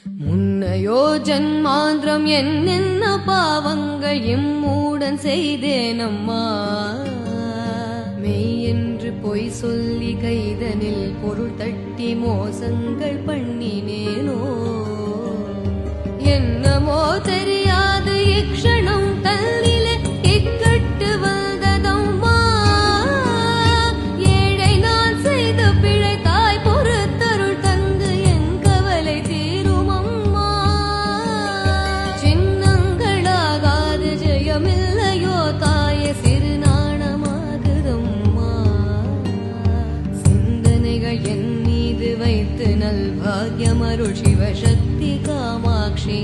முன்னையோ ஜன்மாந்திரம் என்னென்ன பாவங்கள் இம்மூடன் செய்தேனம்மா. மெய் என்று பொய் சொல்லி கைதனில் பொருள் தட்டி மோசங்கள் பண்ணினேனோ. என்னமோ தெரியாது இக்ஷணம் தன்னிலே இக்கட்டு வந்ததம்மா. ஏழை நான் செய்த பிழை தாய் பொறுத்தருள் தந்து என் கவலை தீருமம்மா. சின்னங்களாகாது ஜெயமில்லையோ தாயே சிறு நாணமாகுதம்மா. சிந்தனைகள் என் மீது வைத்து நல்பாகியமருள் சிவசக்தி காமாட்சி.